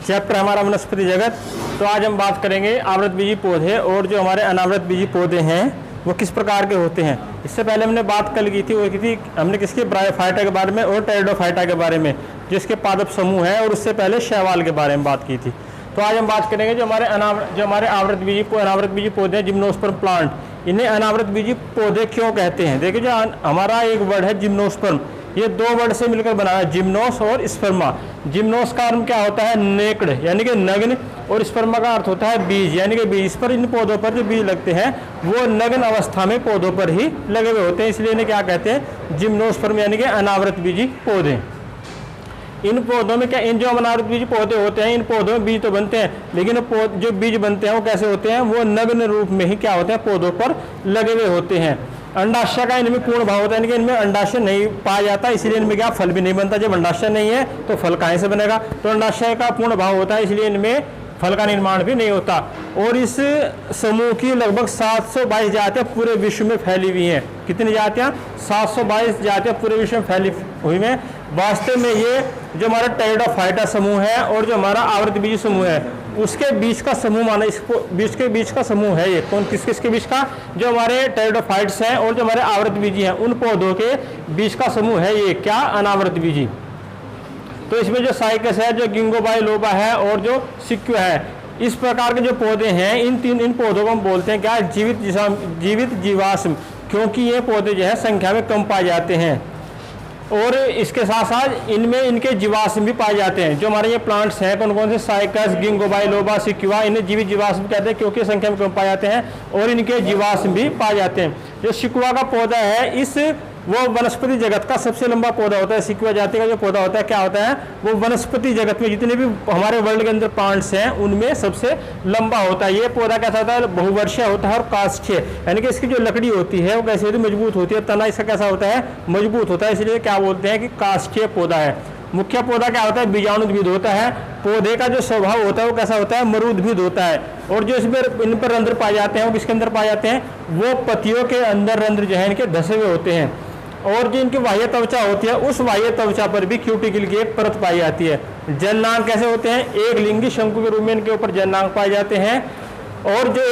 Chapter हमारा वनस्पति जगत। तो आज हम बात करेंगे आवृतबीजी पौधे और जो हमारे अनावृतबीजी पौधे हैं वो किस प्रकार के होते हैं। इससे पहले हमने बात कल की थी, वो की थी हमने किसकी ब्रायोफाइटा के बारे में और टेरिडोफाइटा के बारे में, जिसके पादप समूह है, और उससे पहले शैवाल के बारे में बात की थी। तो आज हम बात करेंगे जो हमारे अनावृतबीजी पौधे हैं, जिम्नोस्पर्म प्लांट, इन्हें अनावृतबीजी पौधे क्यों कहते हैं। देखिए, जो हमारा एक वर्ड है जिम्नोस्पर्म, ये दो वर्ड से मिलकर बना है, जिम्नोस और स्पर्मा। जिम्नोस का अर्थ क्या होता है, नेक्ड यानी कि नग्न, और स्पर्मा का अर्थ होता है बीज यानी कि बीज। इस पर इन पौधों पर जो बीज लगते हैं वो नग्न अवस्था में पौधों पर ही लगे हुए होते हैं, इसलिए इन्हें क्या कहते हैं, जिम्नोस्पर्म यानी कि अनावृतबीजी पौधे। इन पौधों में क्या, इन जो अनावृतबीजी पौधे होते हैं, इन पौधों में बीज तो बनते हैं, लेकिन जो बीज बनते हैं वो कैसे होते हैं, वो नग्न रूप में ही क्या होते हैं, पौधों पर लगे हुए होते हैं। अंडाशय का इनमें पूर्ण भाव होता है, यानी कि इनमें अंडाशय नहीं पाया जाता, इसलिए इनमें क्या फल भी नहीं बनता। जब अंडाशय नहीं है तो फल कहाँ से बनेगा, तो अंडाशय का पूर्ण भाव होता है, इसलिए इनमें फल का निर्माण भी नहीं होता। और इस समूह की लगभग 722 जातियाँ पूरे विश्व में फैली हुई हैं। कितनी जातियाँ, 722 जातियाँ पूरे विश्व में फैली हुई हैं। वास्तव में ये जो हमारा टेरिडोफाइटा समूह है और जो हमारा आवृतबीजी समूह है, उसके बीच का समूह माना, इसको बीच का समूह है ये। कौन किसके बीच का, जो हमारे टेरिडोफाइट्स हैं और जो हमारे आवृतबीजी हैं, उन पौधों के बीच का समूह है ये क्या, अनावृतबीजी। तो इसमें जो साइकस है, जो गिंगो बाइलोबा है और जो सिक्यू है, इस प्रकार के जो पौधे हैं, इन पौधों को हम बोलते हैं क्या, जीवित जीवाश्म, क्योंकि ये पौधे जो है संख्या में कम पाए जाते हैं। और इसके साथ साथ इनमें इनके जीवाश्म भी पाए जाते हैं। जो हमारे ये प्लांट्स हैं, कौन कौन से, साइकस, गिंगो बाइलोबा, सिक्युआ, इन्हें जीवित जीवाश्म कहते हैं क्योंकि संख्या में कम पाए जाते हैं और इनके जीवाश्म भी पाए जाते हैं। जो सिक्युआ का पौधा है, वो वनस्पति जगत का सबसे लंबा पौधा होता है। सिक्युआ जाति का जो पौधा होता है, क्या होता है, वो वनस्पति जगत में जितने भी हमारे वर्ल्ड के अंदर प्लांट्स हैं उनमें सबसे लंबा होता है। ये पौधा कैसा होता है, बहुवर्षीय होता है और काष्ठीय, यानी कि इसकी जो लकड़ी होती है वो कैसी होती है, मजबूत होती है। तना इसका कैसा होता है, मजबूत होता है, इसलिए क्या बोलते हैं कि काष्ठीय पौधा है। मुख्य पौधा क्या होता है, बीजाणुद्भिद होता है। पौधे का जो स्वभाव होता है वो कैसा होता है, मरूदभिद होता है। और जो इसमें इन पर रंध्र पाए जाते हैं वो किसके अंदर पाए जाते हैं, वो पत्तियों के अंदर रंध्र जो है इनके धसे हुए होते हैं। और जो इनकी बाह्य त्वचा होती है, उस बाह्य त्वचा पर भी क्यूटिकल की एक परत पाई जाती है। जननांग कैसे होते हैं, एक लिंगी शंकु के रूप में इनके ऊपर जननांग पाए जाते हैं। और जो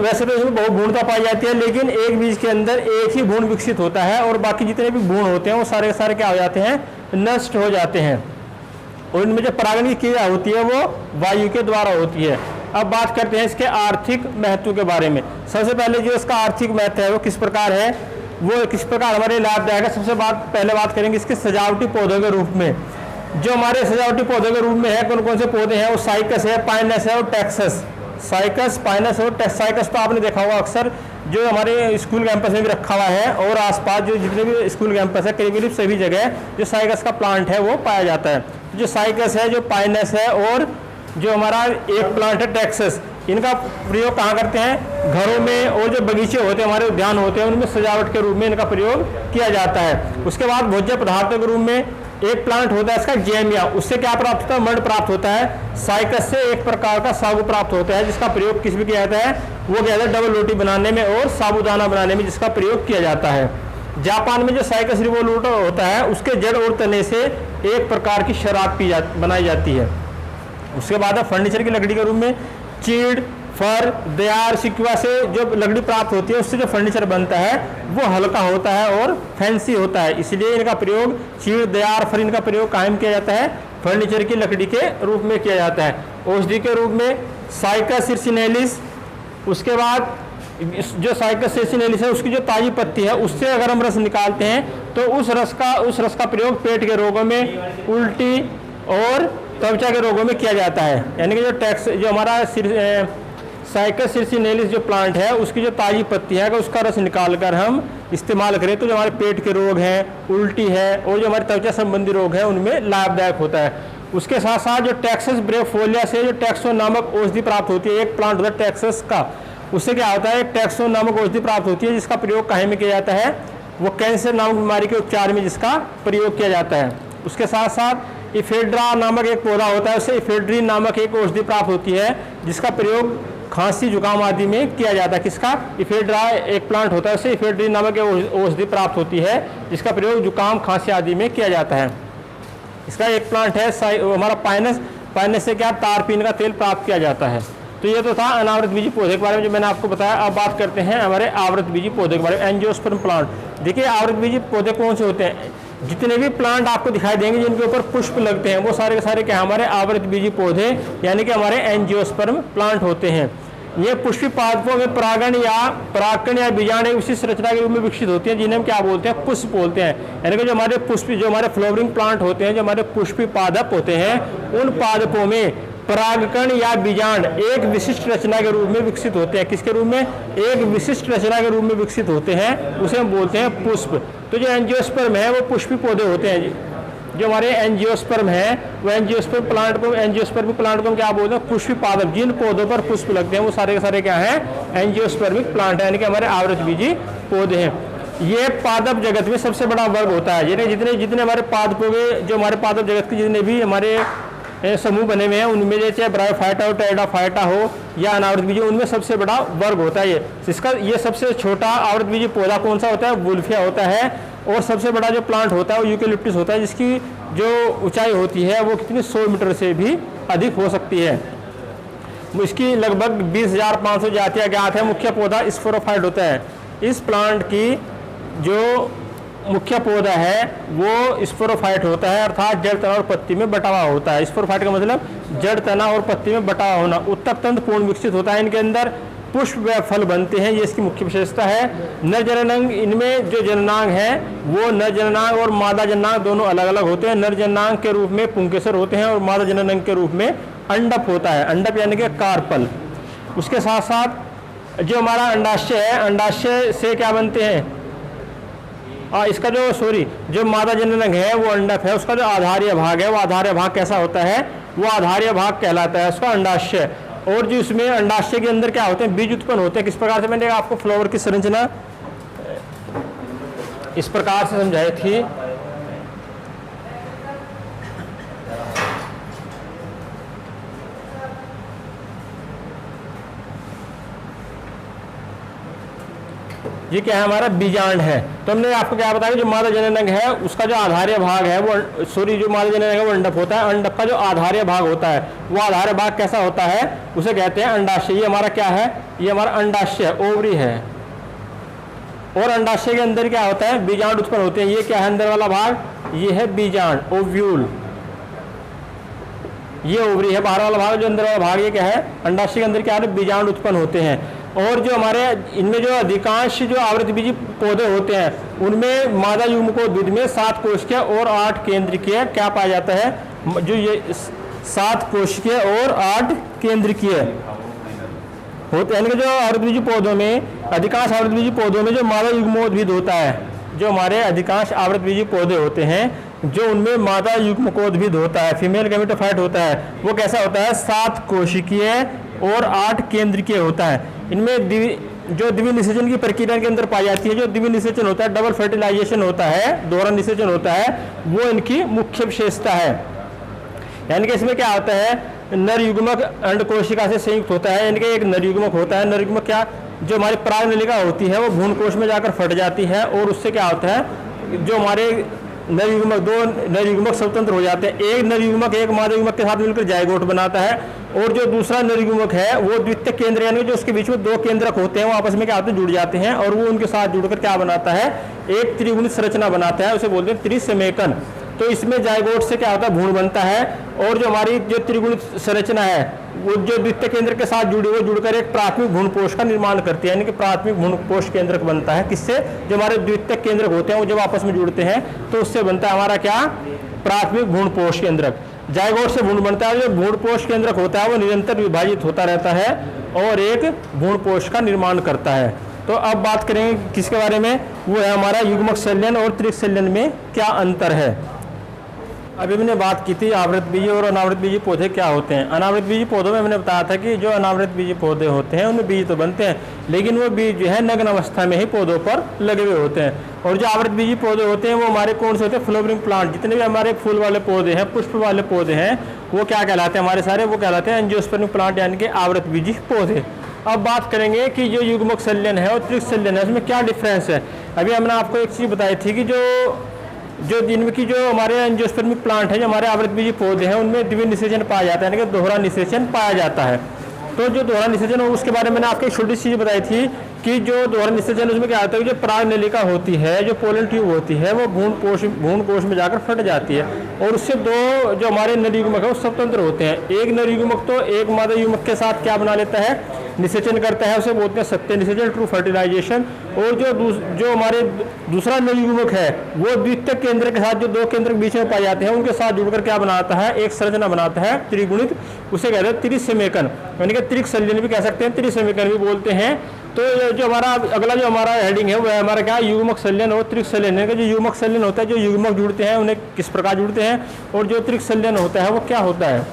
वैसे तो इसमें बहुभ्रूणता पाई जाती है, लेकिन एक बीज के अंदर एक ही भ्रूण विकसित होता है और बाकी जितने भी भ्रूण होते हैं वो सारे के सारे क्या हो जाते हैं, नष्ट हो जाते हैं। और इनमें जो परागण की क्रिया होती है वो वायु के द्वारा होती है। अब बात करते हैं इसके आर्थिक महत्व के बारे में। सबसे पहले जो इसका आर्थिक महत्व है वो किस प्रकार है, वो किस प्रकार हमारे लाभदायक है। सबसे पहले बात करेंगे इसके सजावटी पौधों के रूप में। जो हमारे सजावटी पौधों के रूप में है, कौन कौन से पौधे हैं, वो साइकस है, पाइनस है और टैक्सस। साइकस, पाइनस और साइकस तो आपने देखा होगा अक्सर, जो हमारे स्कूल कैंपस में भी रखा हुआ है और आसपास जो जितने भी स्कूल कैंपस है, करीब सभी जगह जो साइकस का प्लांट है वो पाया जाता है। जो साइकस है, जो पाइनस है और जो हमारा एक प्लांट है टैक्सस, इनका प्रयोग कहाँ करते हैं, घरों में, और जो बगीचे होते हैं, हमारे उद्यान होते हैं, उनमें सजावट के रूप में इनका प्रयोग किया जाता है। उसके बाद भोज्य पदार्थों के रूप में एक प्लांट होता है इसका जेमिया, उससे क्या प्राप्त होता है, मड प्राप्त होता है। साइकस से एक प्रकार का सागु प्राप्त होता है, जिसका प्रयोग किस में किया जाता है, वो क्या है, डबल रोटी बनाने में और साबुदाना बनाने में जिसका प्रयोग किया जाता है। जापान में जो साइकस रिवोल्यूटा होता है, उसके जड़ और तने से एक प्रकार की शराब बनाई जाती है। उसके बाद फर्नीचर की लकड़ी के रूप में चीड़, फर, देयार, सिक्वा से जो लकड़ी प्राप्त होती है, उससे जो फर्नीचर बनता है वो हल्का होता है और फैंसी होता है, इसलिए इनका प्रयोग चीड़, देयार, फर, इनका प्रयोग कायम किया जाता है, फर्नीचर की लकड़ी के रूप में किया जाता है। औषधि के रूप में साइकस सिरसिनेलिस। उसके बाद जो साइकस सिरसिनेलिस है, उसकी जो ताजी पत्ती है उससे अगर हम रस निकालते हैं तो उस रस का प्रयोग पेट के रोगों में, उल्टी और त्वचा के रोगों में किया जाता है। यानी कि जो हमारा साइकस सिरसिनेलिस जो प्लांट है, उसकी जो ताजी पत्ती है, अगर उसका रस निकाल कर हम इस्तेमाल करें तो जो हमारे पेट के रोग हैं, उल्टी है और जो हमारे त्वचा संबंधी रोग हैं, उनमें लाभदायक होता है। उसके साथ साथ जो टैक्सस ब्रेफोलिया से जो टैक्सोन नामक औषधि प्राप्त होती है, एक प्लांट होता है टैक्सस का, उससे क्या होता है, टैक्सोन नामक औषधि प्राप्त होती है, जिसका प्रयोग काहे में किया जाता है, वो कैंसर नामक बीमारी के उपचार में जिसका प्रयोग किया जाता है। उसके साथ साथ इफेड्रा नामक एक पौधा होता है, उससे इफेड्रीन नामक एक औषधि प्राप्त होती है, जिसका प्रयोग खांसी जुकाम आदि में किया जाता है। किसका, इफेड्रा एक प्लांट होता है, उससे इफेड्रीन नामक औषधि प्राप्त होती है, जिसका प्रयोग जुकाम खांसी आदि में किया जाता है। इसका एक प्लांट है हमारा पाइनस। पानी से क्या तारपीन का तेल प्राप्त किया जाता है। तो ये तो था अनावृत बीजी पौधे के बारे में जो मैंने आपको बताया। अब बात करते हैं हमारे आवृत बीजी पौधे के बारे में, एंजियोस्पर्म प्लांट। देखिए आवृत बीजी पौधे कौन से होते हैं, जितने भी प्लांट आपको दिखाई देंगे जिनके ऊपर पुष्प लगते हैं वो सारे के सारे क्या हमारे आवृत बीजी पौधे यानी कि हमारे एंजियोस्पर्म प्लांट होते हैं। ये पुष्पी पादपों में परागकण या बीजाणु एक विशिष्ट रचना के रूप में विकसित होती हैं, जिन्हें हम क्या बोलते हैं, पुष्प बोलते हैं। यानी कि जो हमारे फ्लावरिंग प्लांट होते हैं, जो हमारे पुष्पी पादप होते हैं, उन पादपों में परागकण या बीजांड एक विशिष्ट रचना के रूप में विकसित होते हैं। किसके रूप में, एक विशिष्ट रचना के रूप में विकसित होते हैं, उसे हम बोलते हैं पुष्प। तो जो एंजियोस्पर्म है वो पुष्पी पौधे होते हैं। जो हमारे एंजियोस्पर्म है वो एंजियोस्पर्म प्लांट को हम क्या बोलते हैं, पुष्पी पादप। जिन पौधों पर पुष्प लगते हैं वो सारे के सारे क्या है, एंजियोस्पर्मिक प्लांट है, यानी कि हमारे आवृत बीजी पौधे हैं। ये पादप जगत में सबसे बड़ा वर्ग होता है। जितने हमारे पादपों के, जो हमारे पादप जगत के जितने भी हमारे समूह बने हुए हैं, उनमें जैसे ब्रायोफाइटा हो, टेरिडोफाइटा हो या अनावृत बीजी, उनमें सबसे बड़ा वर्ग होता है ये सबसे छोटा आवृत बीजी पौधा कौन सा होता है, वुल्फिया होता है। और सबसे बड़ा जो प्लांट होता है वो यूकेलिप्टस होता है, जिसकी जो ऊंचाई होती है वो कितनी 100 मीटर से भी अधिक हो सकती है। इसकी लगभग 20,500 जातियाँ ज्ञात है। मुख्य पौधा स्पोरोफाइट होता है। इस प्लांट की जो मुख्य पौधा है वो स्पोरोफाइट होता है, अर्थात जड़, तना और पत्ती में बटा हुआ होता है। स्पोरोफाइट का मतलब जड़, तना और पत्ती में बटा हुआ होना। उत्तक तंतु पूर्ण विकसित होता है। इनके अंदर पुष्प व फल बनते हैं, ये इसकी मुख्य विशेषता है। नर जननांग, इनमें जो जननांग है वो नर जननांग और मादा जननांग दोनों अलग अलग होते हैं। नर जननांग के रूप में पुंकेसर होते हैं और मादा जननांग के रूप में अंडप होता है। अंडप यानी कि कार्पल। उसके साथ साथ जो हमारा अंडाशय है, अंडाशय से क्या बनते हैं, इसका जो मादा जननांग है वो अंडप है। उसका जो आधार्य भाग है वो आधार्य भाग कैसा होता है, वो आधार्य भाग कहलाता है उसका अंडाशय। और जो इसमें अंडाशय के अंदर क्या होते हैं, बीज उत्पन्न होते हैं। किस प्रकार से, मैंने आपको फ्लावर की संरचना इस प्रकार से समझाई थी। ये क्या है, हमारा बीजांड है। तो हमने आपको क्या बताया, जो मादा जननांग है उसका जो आधार्य भाग है वो जो मादा जननांग है वो अंडप होता है। अंडप का जो आधार्य भाग होता है वो आधार्य भाग कैसा होता है, उसे कहते हैं अंडाशय। ये हमारा क्या है, ये हमारा अंडाशय, ओवरी है। और अंडाशय के अंदर क्या होता है, बीजांड उत्पन्न होते हैं। ये क्या है, अंदर वाला भाग, ये है बीजांड, ओव्यूल। ये ओवरी है, बाहर वाला भाग, जो अंदर वाला भाग ये क्या है, अंडाशय के अंदर क्या है, बीजांड उत्पन्न होते हैं। और जो हमारे इनमें जो अधिकांश जो आवृत बीजी पौधे होते हैं उनमें मादा युग्मकोद्भिद में 7 कोशिकीय और 8 केंद्रकीय क्या पाया जाता है, जो ये 7 कोशिकीय और 8 केंद्रकीय होते हैं। यानी कि जो आवृत बीजी पौधों में, अधिकांश आवृत बीजी पौधों में जो मादा युग्मोद्भिद होता है, जो हमारे अधिकांश आवृत बीजी पौधे होते हैं जो उनमें मादा युग्मकोद्भिद होता है, फीमेल गैमेटोफाइट होता है, वो कैसा होता है, 7 कोशिकीय और 8 केंद्रकीय होता है। इनमें जो द्विनिषेचन की प्रक्रिया के अंदर पाई जाती है, जो द्विनिषेचन होता है, डबल फर्टिलाइजेशन होता है, दोहरा निषेचन होता है, वो इनकी मुख्य विशेषता है। यानी कि इसमें क्या होता है, नर युग्मक अंड कोशिका से संयुक्त होता है। यानी कि एक नर युग्मक होता है। नर युग्मक क्या, जो हमारी परागनलिका होती है वो भ्रूण कोश में जाकर फट जाती है और उससे क्या होता है, जो हमारे नर युग्मक, 2 नर युग्मक स्वतंत्र हो जाते हैं। एक नर युग्मक एक मादा युग्मक के साथ मिलकर जायगोट बनाता है और जो दूसरा नर युग्मक है वो द्वितीयक केंद्र, यानी जो उसके बीच में 2 केंद्रक होते हैं वो आपस में क्या होते हैं, जुड़ जाते हैं और वो उनके साथ जुड़कर क्या बनाता है, एक त्रिगुणित संरचना बनाता है, उसे बोलते हैं त्रिसमेकन। तो इसमें जायगोट से क्या होता है, भ्रूण बनता है और जो हमारी जो त्रिगुणित संरचना है वो जो द्वितीय केंद्र के साथ जुड़कर एक प्राथमिक भ्रूणपोष का निर्माण करती है। यानी कि प्राथमिक भ्रूणपोष केंद्रक बनता है। किससे, जो हमारे द्वितीय केंद्रक होते हैं वो जब आपस में जुड़ते हैं तो उससे बनता है हमारा क्या, प्राथमिक भ्रूणपोष केंद्रक। जायगोट से भ्रूण बनता है। जो भ्रूणपोष केंद्रक होता है वो निरंतर विभाजित होता रहता है और एक भ्रूणपोष का निर्माण करता है। तो अब बात करेंगे किसके बारे में, वो है हमारा युग्मक संलयन और त्रिक संलयन में क्या अंतर है। अभी मैंने बात की थी आवृत बीजी और अनावृत बीजी पौधे क्या होते हैं। अनावृत बीजी पौधों में मैंने बताया था कि जो अनावृत बीजी पौधे होते हैं उनमें बीज तो बनते हैं, लेकिन वो बीज जो है नग्न अवस्था में ही पौधों पर लगे हुए होते हैं। और जो आवृत बीजी पौधे होते हैं वो हमारे कौन से होते हैं, फ्लावरिंग प्लांट। जितने भी हमारे फूल वाले पौधे हैं, पुष्प वाले पौधे हैं, वो क्या कहलाते हैं, हमारे सारे वो कहलाते हैं एंजियोस्पर्मिक प्लांट, यानी कि आवृत बीजी पौधे। अब बात करेंगे कि जो युग्मक संलयन है और त्रिक संलयन है उसमें क्या डिफरेंस है। अभी हमने आपको एक चीज़ बताई थी कि जो जो जिनमें की जो हमारे एंजियोस्पर्मिक प्लांट है, जो हमारे आवृतबीजी पौधे हैं, उनमें द्वितीय निषेचन पाया जाता है, यानी कि दोहरा निषेचन पाया जाता है। तो जो दोहरा निषेचन हो उसके बारे में मैंने आपको एक छोटी सी चीज़ बताई थी कि जो दोहरा निषेचन उसमें क्या होता है, जो पराग नलिका होती है, जो पोलन ट्यूब होती है, वो भ्रूण कोश में जाकर फट जाती है और उससे दो जो हमारे नर युग्मक है वो स्वतंत्र होते हैं। एक नर युग्मक तो एक मादा युग्मक के साथ क्या बना लेता है, निषेचन करता है, उसे बोलते हैं सत्य निषेचन, ट्रू फर्टिलाइजेशन। और जो हमारे दूसरा नर युग्मक है वो द्वितीयक केंद्र के साथ, जो दो केंद्र के बीच में पाए जाते हैं, उनके साथ जुड़कर क्या बनाता है, एक संरचना बनाता है त्रिगुणित, उसे कहते हैं त्रिसमेकन, यानी कि त्रिक संलयन भी कह सकते हैं, त्रिसमेकन भी बोलते हैं। तो जो हमारा अगला जो हमारा हेडिंग है वो है हमारा क्या, युग्मक संलयन और त्रिक संलयन। यानी कि जो युग्मक संलयन होता है, जो युग्मक जुड़ते हैं उन्हें किस प्रकार जुड़ते हैं, और जो त्रिक संलयन होता है वो क्या होता है।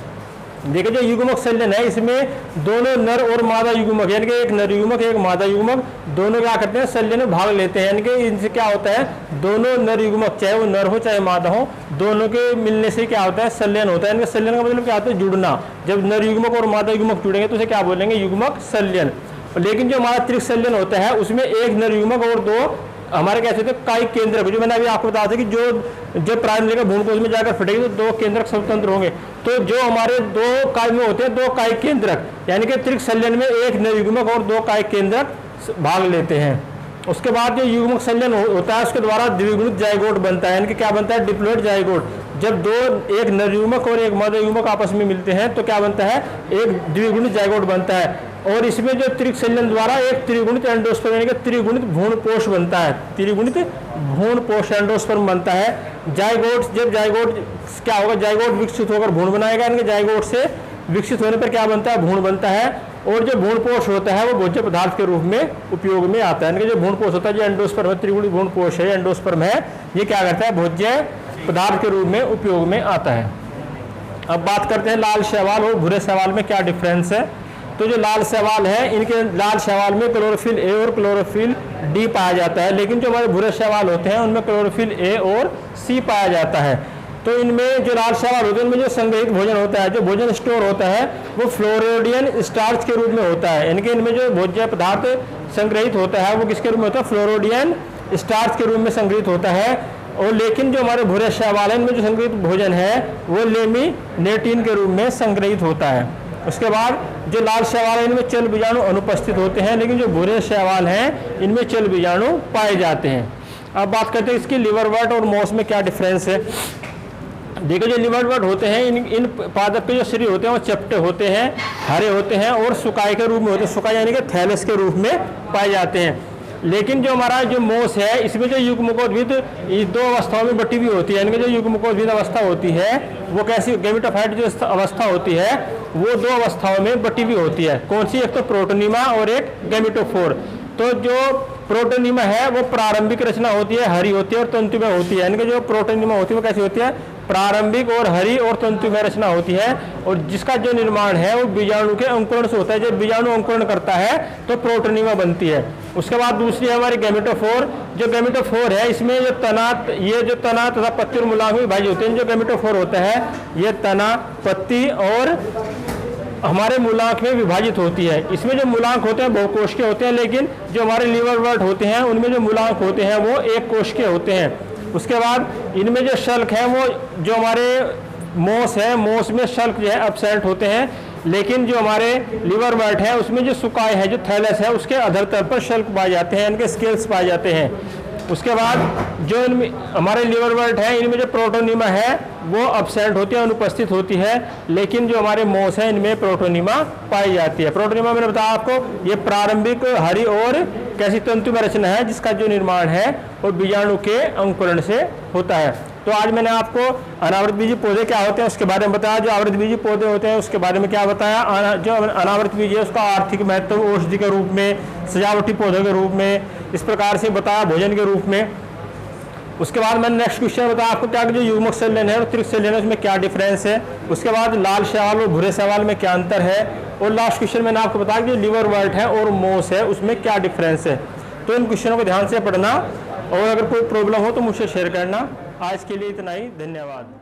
देखिए जो युग्मक संलयन है इसमें दोनों नर और मादा युग्मक, यानी कि एक नर युग्मक एक मादा युग्मक दोनों क्या करते हैं, संलयन में भाग लेते हैं। यानी कि इनसे क्या होता है, दोनों नर युग्मक चाहे वो नर हो चाहे मादा हो, दोनों के मिलने से क्या होता है, संलयन होता है। यानी कि संलयन का मतलब क्या होता है, जुड़ना। जब नर युग्मक और मादा युग्मक जुड़ेंगे तो उसे क्या बोलेंगे, युग्मक संलयन। लेकिन जो हमारा त्रिक संलयन होता है उसमें एक नर युग्मक और दो हमारे कैसे होते हैं, कायिक केंद्रक, जो मैंने अभी आपको बताया था कि जो प्राइम नलिका भ्रूण कोश में जाकर फटेगी तो दो केंद्रक स्वतंत्र होंगे। तो जो हमारे दो काय में होते हैं, दो कायिक केंद्रक, यानी कि त्रिक संलयन में एक नर युग्मक और दो कायिक केंद्रक भाग लेते हैं। उसके बाद जो युग्मक संलयन होता है उसके द्वारा द्विगुणित जाइगोट बनता है, यानी कि क्या बनता है, डिप्लॉइड जाइगोट। जब एक नर युग्मक और एक मादा युग्मक आपस में मिलते हैं तो क्या बनता है, एक द्विगुणित जाइगोट बनता है। और इसमें जो त्रिक संलयन द्वारा एक त्रिगुणित एंडोस्पर्म यानी कि त्रिगुणित भ्रूणपोष बनता है, त्रिगुणित भ्रूणपोष एंडोस्पर्म बनता है। जाइगोट, जब जाइगोट क्या होगा, जाइगोट विकसित होकर भ्रूण बनाएगा, यानी कि जाइगोट से विकसित होने पर क्या बनता है, भ्रूण बनता है। और जो भ्रूणपोष होता है वो भोज्य पदार्थ के रूप में उपयोग में आता है। यानी कि जो भ्रूणपोष होता है, जो एंडोस्पर्म है, त्रिगुणित भ्रूणपोष है, एंडोस्पर्म है, ये क्या करता है, भोज्य पदार्थ के रूप में उपयोग में आता है। अब बात करते हैं लाल शैवाल और भूरे शैवाल में क्या डिफरेंस है। तो जो लाल शैवाल है, इनके लाल शैवाल में क्लोरोफिल ए और क्लोरोफिल डी पाया जाता है, लेकिन जो हमारे भूरे शैवाल होते हैं उनमें क्लोरोफिल ए और सी पाया जाता है। तो इनमें जो लाल शैवाल होते हैं उनमें जो संग्रहित भोजन होता है, जो भोजन स्टोर होता है वो फ्लोरोडियन स्टार्च के रूप में होता है। यानी कि इनमें जो भोज्य पदार्थ संग्रहित होता है वो किसके रूप में होता है, फ्लोरोडियन स्टार्च के रूप में संग्रहित होता है। और लेकिन जो हमारे भूरे शैवाल है इनमें जो संग्रहित भोजन है वो लेमिनेटिन के रूप में संग्रहित होता है। उसके बाद जो लाल शैवाल है इनमें चल बीजाणु अनुपस्थित होते हैं, लेकिन जो भूरे शैवाल हैं इनमें चल बीजाणु पाए जाते हैं। अब बात करते हैं इसकी लिवरवर्ट और मॉस में क्या डिफरेंस है। देखिए जो लिवरवर्ट होते हैं इन पादप के जो शरीर होते हैं वो चपटे होते हैं, हरे होते हैं और सुकाई के रूप में होते हैं, सुकाई यानी कि थैलस के रूप में पाए जाते हैं। लेकिन जो हमारा जो मोस है इसमें जो युग्मकोद्भिद दो अवस्थाओं में बटी हुई होती है। यानी कि जो युग्मकोद्भिद अवस्था होती है वो कैसी, गैमेटोफाइट जो अवस्था होती है वो दो अवस्थाओं में बटी हुई होती है। कौन सी, एक तो प्रोटोनिमा और एक गैमेटोफोर। तो जो प्रोटोनिमा है वो प्रारंभिक रचना होती है, हरी होती है और तंतुमय होती है। यानी कि जो प्रोटोनिमा होती है वो कैसी होती है, प्रारंभिक और हरी और तंतुमय रचना होती है, और जिसका जो निर्माण है वो बीजाणु के अंकुरण से होता है। जब बीजाणु अंकुरण करता है तो प्रोटोनिमा बनती है। उसके बाद दूसरी है हमारी गैमेटोफोर। जो गैमेटोफोर है इसमें जो तना, ये जो तना तथा पत्ती और मूलांक में विभाजित होते हैं। जो गैमेटोफोर होता है ये तना, पत्ती और हमारे मूलांक में विभाजित होती है। इसमें जो मूलांक होते हैं बहुकोशिकीय होते हैं, लेकिन जो हमारे लिवरवर्ट होते हैं उनमें जो मूलांक होते हैं वो एक कोशिकीय होते हैं। उसके बाद इनमें जो शल्क है वो, जो हमारे मोस है, मोस में शल्क जो है एब्सेंट होते हैं, लेकिन जो हमारे लिवरवर्ट है उसमें जो सुकाई है, जो थैलस है, उसके अधर तल पर शल्क पाए जाते हैं, इनके स्केल्स पाए जाते हैं। उसके बाद जो इनमें हमारे लिवरवर्ट है इनमें जो प्रोटोनिमा है वो एब्सेंट होती है, अनुपस्थित होती है, लेकिन जो हमारे मोस है इनमें प्रोटोनिमा पाई जाती है। प्रोटोनिमा मैंने बताया आपको ये प्रारंभिक हरी और कैसी तंतुमय रचना है जिसका जो निर्माण है वो बीजाणु के अंकुरण से होता है। तो आज मैंने आपको अनावृत बीजी पौधे क्या होते हैं उसके बारे में बताया, जो आवृत बीजी पौधे होते हैं उसके बारे में क्या बताया, जो अनावृत बीज है उसका आर्थिक महत्व औषधि के रूप में, सजावटी पौधों के रूप में, इस प्रकार से बताया भोजन के रूप में। उसके बाद मैंने नेक्स्ट क्वेश्चन बताया आपको क्या कि जो युग्मक संलयन है और त्रिक संलयन है उसमें क्या डिफरेंस है। उसके बाद लाल शैवाल और भूरे शैवाल में क्या अंतर है, और लास्ट क्वेश्चन मैंने आपको बताया कि जो लिवरवर्ट है और मोस है उसमें क्या डिफरेंस है। तो इन क्वेश्चनों को ध्यान से पढ़ना और अगर कोई प्रॉब्लम हो तो मुझसे शेयर करना। आज के लिए इतना ही, धन्यवाद।